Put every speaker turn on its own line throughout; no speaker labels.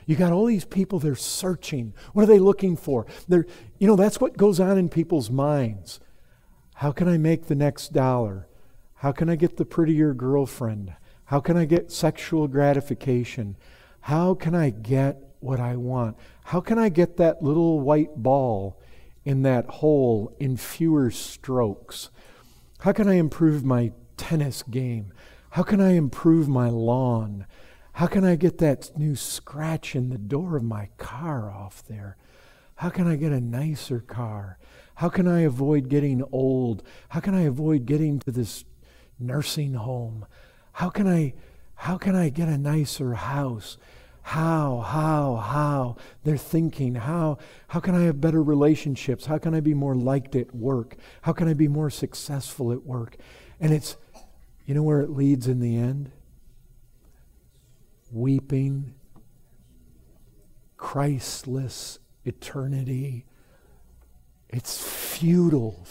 You got all these people, they're searching. What are they looking for? That's what goes on in people's minds. How can I make the next dollar? How can I get the prettier girlfriend? How can I get sexual gratification? How can I get what I want? How can I get that little white ball in that hole in fewer strokes? How can I improve my tennis game? How can I improve my lawn? How can I get that new scratch in the door of my car off there? How can I get a nicer car? How can I avoid getting old? How can I avoid getting to this nursing home? How can I get a nicer house? How? They're thinking, how can I have better relationships? How can I be more liked at work? How can I be more successful at work? And it's, you know where it leads in the end? Weeping, Christless eternity. It's futile.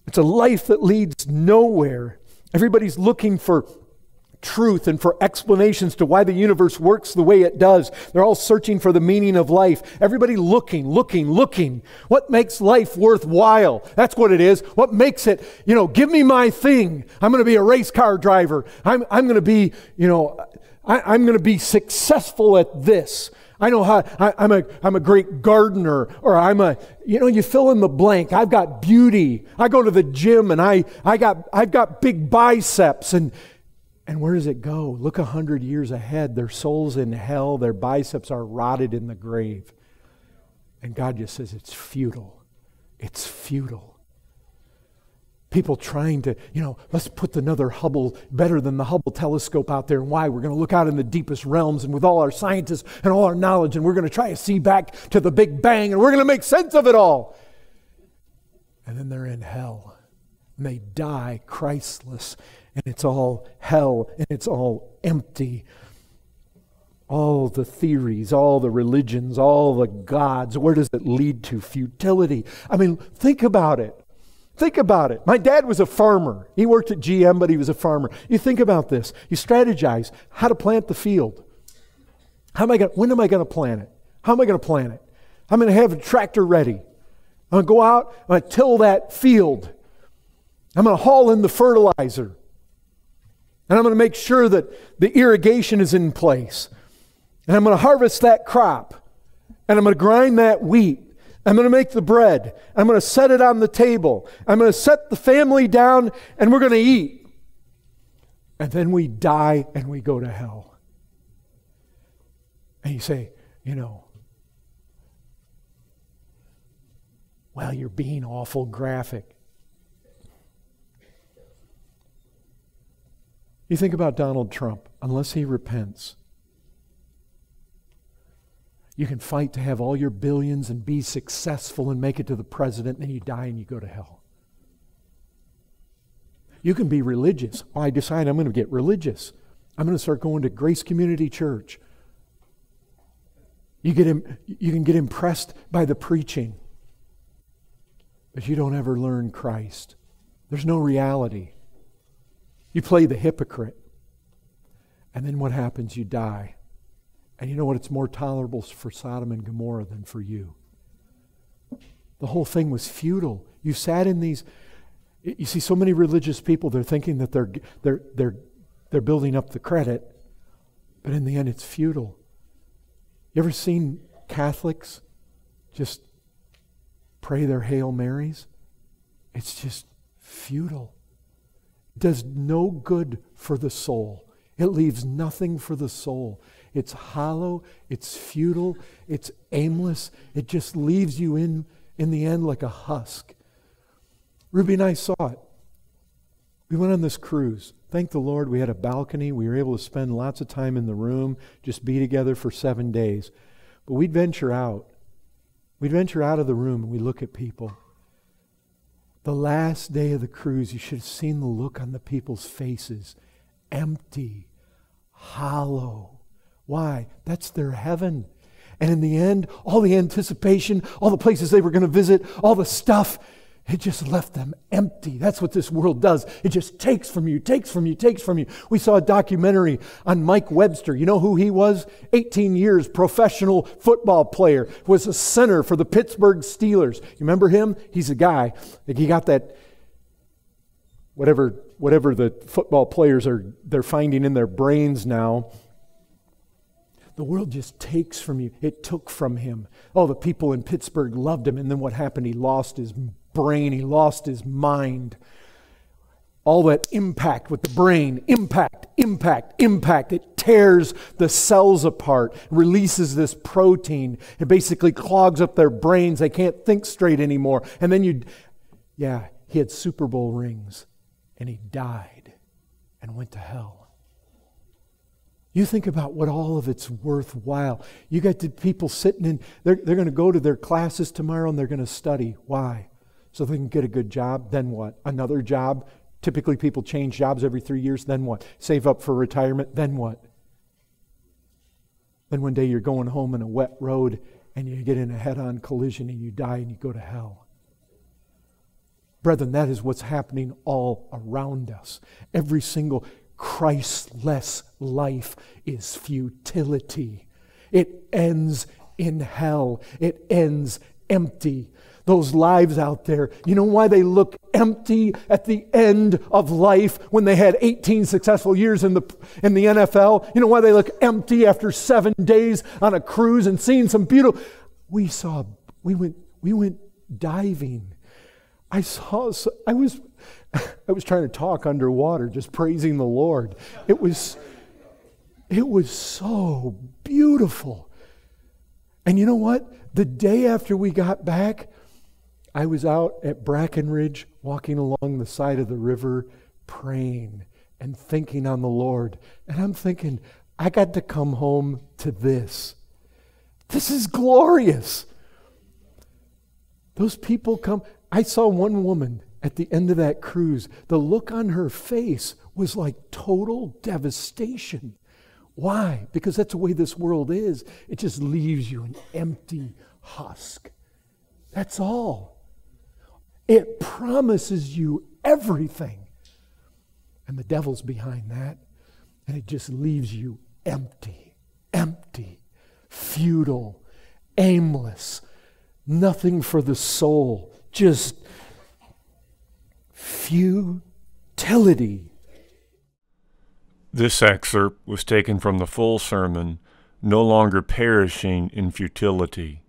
It's a life that leads nowhere. Everybody's looking for truth and for explanations to why the universe works the way it does. They're all searching for the meaning of life. Everybody looking. What makes life worthwhile? That's what it is. What makes it, give me my thing. I'm going to be a race car driver. I'm going to be, I'm going to be successful at this. I know how, I'm a great gardener, or you fill in the blank. I've got beauty. I go to the gym and I've got big biceps. And where does it go? Look 100 years ahead. Their soul's in hell. Their biceps are rotted in the grave. And God just says it's futile. It's futile. People trying to, let's put another Hubble, better than the Hubble telescope out there. And why? We're going to look out in the deepest realms and with all our scientists and all our knowledge, and we're going to try to see back to the Big Bang, and we're going to make sense of it all. And then they're in hell. And they die Christless. And it's all hell, and it's all empty. All the theories, all the religions, all the gods, where does it lead to? Futility. I mean, think about it. My dad was a farmer. He worked at GM, but he was a farmer. You think about this. You strategize how to plant the field. When am I going to plant it? How am I going to plant it? I'm going to have a tractor ready. I'm going to go out, I'm going to till that field. I'm going to haul in the fertilizer. And I'm going to make sure that the irrigation is in place. And I'm going to harvest that crop. And I'm going to grind that wheat. I'm going to make the bread. I'm going to set it on the table. I'm going to set the family down, and we're going to eat. And then we die and we go to hell. And you say, well, you're being awful graphic. You think about Donald Trump, unless he repents. You can fight to have all your billions and be successful and make it to the president, and then you die and you go to hell. You can be religious. I decide I'm going to get religious. I'm going to start going to Grace Community Church. You can get impressed by the preaching, but you don't ever learn Christ. There's no reality. You play the hypocrite. And then what happens? You die. And you know what? It's more tolerable for Sodom and Gomorrah than for you. The whole thing was futile. You sat in these... You see so many religious people, they're thinking that they're building up the credit, but in the end it's futile. You ever seen Catholics just pray their Hail Marys? It's just futile. It does no good for the soul. It leaves nothing for the soul. It's hollow, it's futile, it's aimless. It just leaves you in the end like a husk. Ruby and I saw it. We went on this cruise. Thank the Lord we had a balcony. We were able to spend lots of time in the room, just be together for 7 days. But we'd venture out. We'd venture out of the room and we look at people. The last day of the cruise, you should have seen the look on the people's faces. Empty, hollow. Why? That's their heaven. And in the end, all the anticipation, all the places they were going to visit, all the stuff, It just left them empty. That's what this world does. It just takes from you, takes from you, takes from you. We saw a documentary on Mike Webster. You know who he was? 18 years, professional football player. Was a center for the Pittsburgh Steelers. You remember him? He's a guy. Like he got that, whatever the football players they're finding in their brains now. The world just takes from you. It took from him. Oh, the people in Pittsburgh loved him. And then what happened? He lost his brain. He lost his mind. All that impact with the brain. Impact. It tears the cells apart. Releases this protein. It basically clogs up their brains. They can't think straight anymore. And then he had Super Bowl rings. And he died and went to hell. You think about what all of it's worthwhile. You got the people sitting in, they're going to go to their classes tomorrow and they're going to study. Why? So they can get a good job. Then what? Another job. Typically people change jobs every 3 years. Then what? Save up for retirement. Then what? Then one day you're going home in a wet road and you get in a head-on collision and you die and you go to hell. Brethren, that is what's happening all around us. Every single Christless life is futility. It ends in hell. It ends empty. Those lives out there, you know why they look empty at the end of life when they had 18 successful years in the NFL? You know why they look empty after 7 days on a cruise and seeing some beautiful... We went diving. I was trying to talk underwater, just praising the Lord. It was so beautiful. And you know what? The day after we got back, I was out at Brackenridge, walking along the side of the river, praying and thinking on the Lord. And I'm thinking, I got to come home to this. This is glorious. Those people come. I saw one woman at the end of that cruise. The look on her face was like total devastation. Why? Because that's the way this world is. It just leaves you an empty husk. That's all. It promises you everything. And the devil's behind that. And it just leaves you empty, futile, aimless, nothing for the soul. Just futility.
This excerpt was taken from the full sermon, No Longer Perishing in Futility.